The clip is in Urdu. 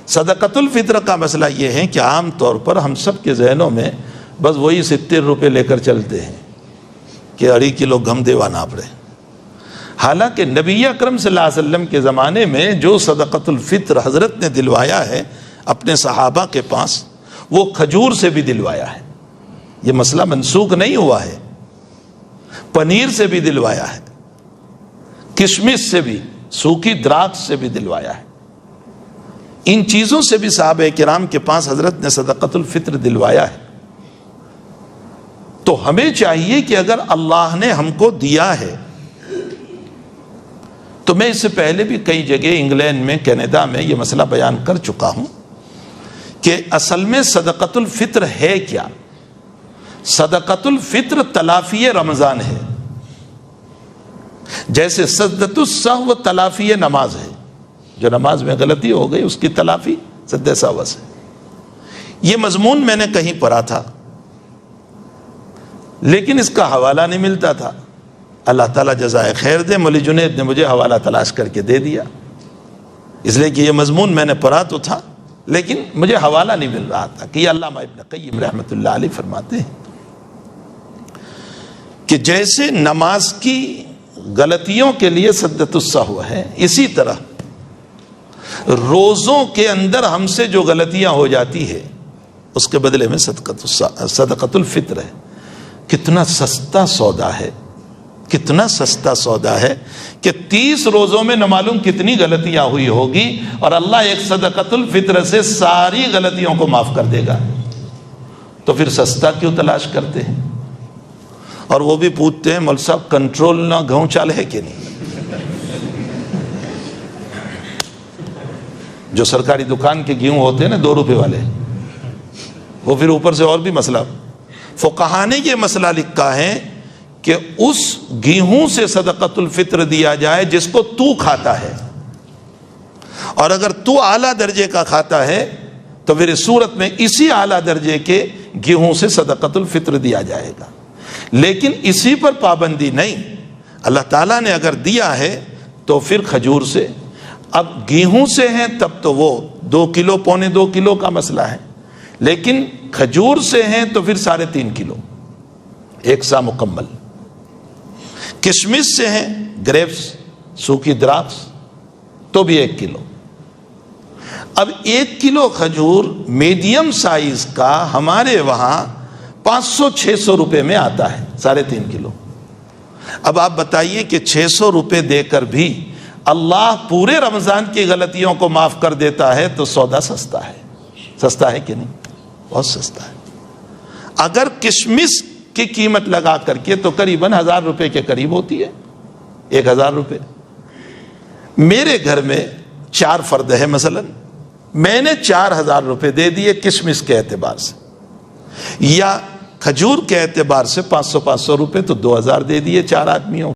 صدقۃ الفطر کا مسئلہ یہ ہے کہ عام طور پر ہم سب کے ذہنوں میں بس وہی 70 روپے لے کر چلتے ہیں کہ 2.5 کلو گم دیوانا پڑے. حالانکہ نبی اکرم صلی اللہ علیہ وسلم کے زمانے میں جو صدقۃ الفطر حضرت نے دلوایا ہے اپنے صحابہ کے پاس، وہ کھجور سے بھی دلوایا ہے. یہ مسئلہ منسوخ نہیں ہوا ہے. پنیر سے بھی دلوایا ہے، کشمش سے بھی، سوکھی دراکش سے بھی دلوایا ہے. ان چیزوں سے بھی صحابہ کرام کے پاس حضرت نے صدقۃ الفطر دلوایا ہے. تو ہمیں چاہیے کہ اگر اللہ نے ہم کو دیا ہے، تو میں اس سے پہلے بھی کئی جگہ انگلینڈ میں، کینیڈا میں یہ مسئلہ بیان کر چکا ہوں کہ اصل میں صدقۃ الفطر ہے کیا. صدقۃ الفطر تلافی رمضان ہے، جیسے سجدۃ السہو تلافی نماز ہے. جو نماز میں غلطی ہو گئی اس کی تلافی سجدہ سہو سے. یہ مضمون میں نے کہیں پڑھا تھا لیکن اس کا حوالہ نہیں ملتا تھا. اللہ تعالیٰ جزائے خیر دے، مولی جنید نے مجھے حوالہ تلاش کر کے دے دیا، اس لیے کہ یہ مضمون میں نے پڑھا تو تھا لیکن مجھے حوالہ نہیں مل رہا تھا. کہ یہ علامہ ابن قیم رحمۃ اللہ علیہ فرماتے ہیں کہ جیسے نماز کی غلطیوں کے لیے سجدۃ السہو ہے، اسی طرح روزوں کے اندر ہم سے جو غلطیاں ہو جاتی ہے اس کے بدلے میں صدقۃ الفطر ہے. کتنا سستا سودا ہے، کتنا سستا سودا ہے کہ 30 روزوں میں نہ معلوم کتنی غلطیاں ہوئی ہوگی اور اللہ ایک صدقۃ الفطر سے ساری غلطیوں کو معاف کر دے گا. تو پھر سستا کیوں تلاش کرتے ہیں؟ اور وہ بھی پوچھتے ہیں مول صاحب کنٹرول نہ گھؤں چال ہے کہ نہیں. جو سرکاری دکان کے گیہوں ہوتے ہیں نا 2 روپے والے، وہ پھر اوپر سے اور بھی مسئلہ. فقہا نے یہ مسئلہ لکھا ہے کہ اس گیہوں سے صدقۃ الفطر دیا جائے جس کو تو کھاتا ہے، اور اگر تو اعلیٰ درجے کا کھاتا ہے تو پھر اس صورت میں اسی اعلیٰ درجے کے گیہوں سے صدقۃ الفطر دیا جائے گا. لیکن اسی پر پابندی نہیں، اللہ تعالیٰ نے اگر دیا ہے تو پھر کھجور سے. اب گیہوں سے ہیں تب تو وہ 2 کلو پونے 2 کلو کا مسئلہ ہے، لیکن کھجور سے ہیں تو پھر 3.5 کلو، 1 سا مکمل. کشمش سے ہیں، گریپس، سوکھی دراکش، تو بھی 1 کلو. اب 1 کلو کھجور میڈیم سائز کا ہمارے وہاں 500-600 روپے میں آتا ہے، 3.5 کلو. اب آپ بتائیے کہ 600 روپے دے کر بھی اللہ پورے رمضان کی غلطیوں کو معاف کر دیتا ہے تو سودا سستا ہے. سستا ہے کہ نہیں؟ بہت سستا ہے. اگر کشمش کی قیمت لگا کر کے تو قریباً 1000 روپے کے قریب ہوتی ہے، 1000 روپے. میرے گھر میں 4 فرد ہے مثلا، میں نے 4000 روپے دے دیے کشمش کے اعتبار سے، یا کھجور کے اعتبار سے 500 روپے، تو 2000 دے دیے 4 آدمیوں.